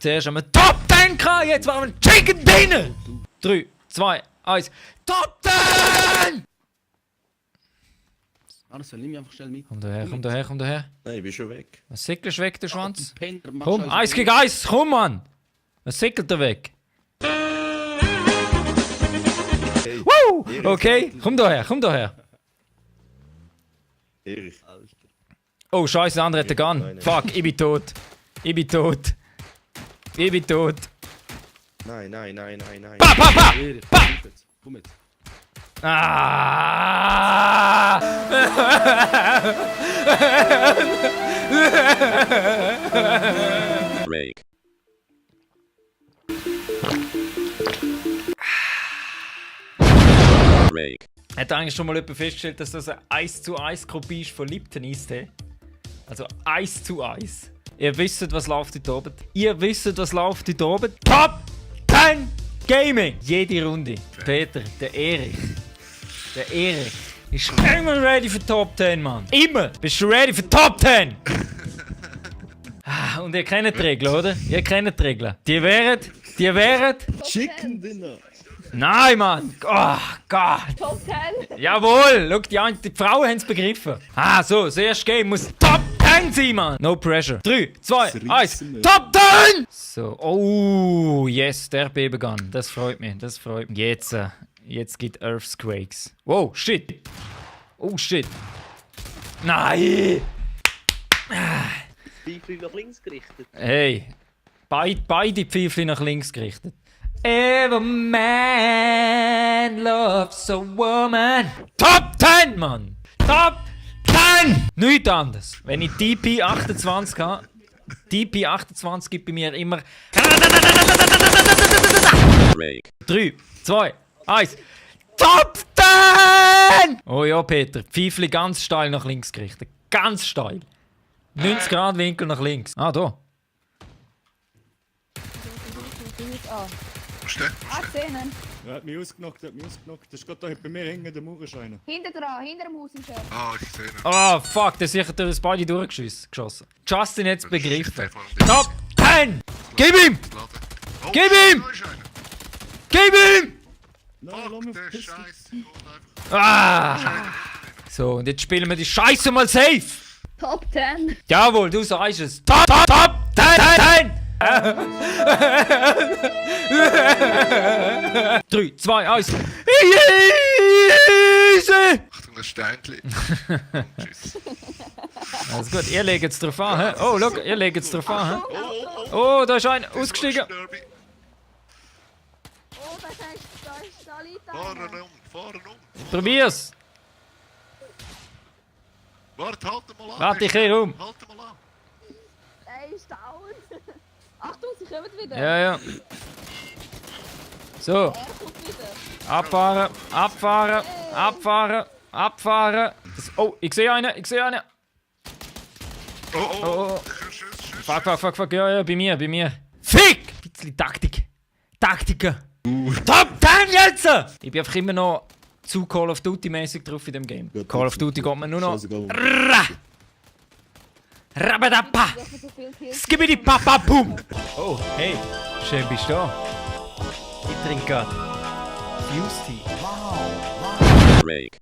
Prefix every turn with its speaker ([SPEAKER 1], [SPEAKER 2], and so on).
[SPEAKER 1] zuerst einmal Top 10 gehabt, jetzt machen wir Chicken Dinner! 3, 2, 1, Top 10!
[SPEAKER 2] Marcel, nimm mich einfach schnell mit.
[SPEAKER 1] Komm daher, komm daher, komm daher.
[SPEAKER 3] Nein, ich bin schon weg.
[SPEAKER 1] Was säckelst du weg, der Schwanz?
[SPEAKER 2] Penner, mach
[SPEAKER 1] Komm,
[SPEAKER 2] schnell
[SPEAKER 1] 1 gegen 1, komm Mann! Was säckelt er weg?
[SPEAKER 3] Hey,
[SPEAKER 1] Woo!
[SPEAKER 3] Erich,
[SPEAKER 1] Okay, komm daher, komm daher.
[SPEAKER 3] Erich.
[SPEAKER 1] Oh, scheiße, der andere hat den Gun. Fuck, ich bin tot. Ich bin tot. Ich bin tot.
[SPEAKER 3] Nein, nein, nein, nein, nein.
[SPEAKER 1] Pa, pa, pa!
[SPEAKER 2] Erich, komm jetzt. Komm jetzt.
[SPEAKER 1] Ah!
[SPEAKER 4] Rake. Rake.
[SPEAKER 1] Hat eigentlich schon mal jemand festgestellt, dass das eine 1:1 Kopie ist von Lipton Eistee? Also 1:1. Ihr wisst, was läuft heute oben. Ihr wisst, was läuft heute oben. Top 10 Gaming! Jede Runde. Peter, der Erich. Der Erich ist immer ready für Top 10, Mann. Immer! Bist du ready für Top 10? Und ihr kennt die Regeln, oder? Ihr kennt die Regeln. Die wären...
[SPEAKER 3] Chicken Dinner.
[SPEAKER 1] Nein, Mann! Oh Gott!
[SPEAKER 5] Top 10.
[SPEAKER 1] Jawohl! Schau, die Frauen haben es begriffen. Ah, so, das erste Game muss Top 10 sein, Mann! No pressure. 3, 2, 1, Top 10! So, oh, yes, der Babygun. Das freut mich, das freut mich. Jetzt gibt Earthquakes. Wow, shit! Oh, shit! Nein!
[SPEAKER 6] Pfeifchen nach links gerichtet.
[SPEAKER 1] Hey, beide Pfeifchen nach links gerichtet. Every man loves a woman. Top 10, Mann! Top 10! Nichts anderes. Wenn ich DP 28 habe, DP 28 gibt bei mir immer...
[SPEAKER 4] Rake.
[SPEAKER 1] 3, 2, 1. Top 10! Oh ja, Peter. Pfeifli ganz steil nach links gerichtet. Ganz steil. 90 Grad Winkel nach links. Ah, da.
[SPEAKER 5] Szenen.
[SPEAKER 7] Er hat mich ausgenockt, Das ist gerade da bei mir hängen, der Mauerscheiner.
[SPEAKER 5] Hinter dran, hinter dem Haus im Scherz.
[SPEAKER 8] Ah, ich sehe ihn.
[SPEAKER 1] Oh, fuck, der ist sicher durch das Bein durchgeschossen. Justin hat's begriffen.
[SPEAKER 8] Top!
[SPEAKER 1] Top 10! Gib ihm!
[SPEAKER 8] Oh,
[SPEAKER 1] Gib ihm!
[SPEAKER 8] Da ist einer.
[SPEAKER 1] Gib ihm!
[SPEAKER 7] Nein, lass mich
[SPEAKER 8] Der
[SPEAKER 7] verpissen.
[SPEAKER 8] Scheiße.
[SPEAKER 1] Ah! So, und jetzt spielen wir die Scheiße mal safe!
[SPEAKER 5] Top 10.
[SPEAKER 1] Jawohl, du sagst es. Top 10! 3, 2, 1. Easy!
[SPEAKER 8] Achtung, das Steinchen. Tschüss.
[SPEAKER 1] Alles gut, ihr legt jetzt drauf an. Hä? Oh, look, ihr legt jetzt drauf an. Hä? Oh, da ist einer ausgestiegen.
[SPEAKER 8] Derby.
[SPEAKER 5] Oh, da liegt
[SPEAKER 8] Fahren
[SPEAKER 5] einer.
[SPEAKER 8] fahren um.
[SPEAKER 1] Probier's.
[SPEAKER 8] Warte, halt mal an.
[SPEAKER 1] Warte, ich kehre um.
[SPEAKER 8] Halt mal an.
[SPEAKER 5] Er ist down. Achtung, sie kommen wieder.
[SPEAKER 1] Ja, ja. So,
[SPEAKER 5] Er kommt wieder.
[SPEAKER 1] abfahren, abfahren, abfahren, abfahren. Oh, ich sehe einen.
[SPEAKER 8] Oh, oh,
[SPEAKER 1] Oh, oh.
[SPEAKER 8] Schuss.
[SPEAKER 1] Fuck. Ja, bei mir. Fick! Ein bisschen Taktiker. Top 10 jetzt! Ich bin einfach immer noch zu Call of Duty mäßig drauf in dem Game. Call of Duty geht man nur noch.
[SPEAKER 3] Scheißegal.
[SPEAKER 1] Rabadapa!
[SPEAKER 5] Du hast mir so viel Kills.
[SPEAKER 1] Skibidi Papa Pum! Oh, hey, schön bist du da. Ich trinke gerade Fuse Tea.
[SPEAKER 4] Rake.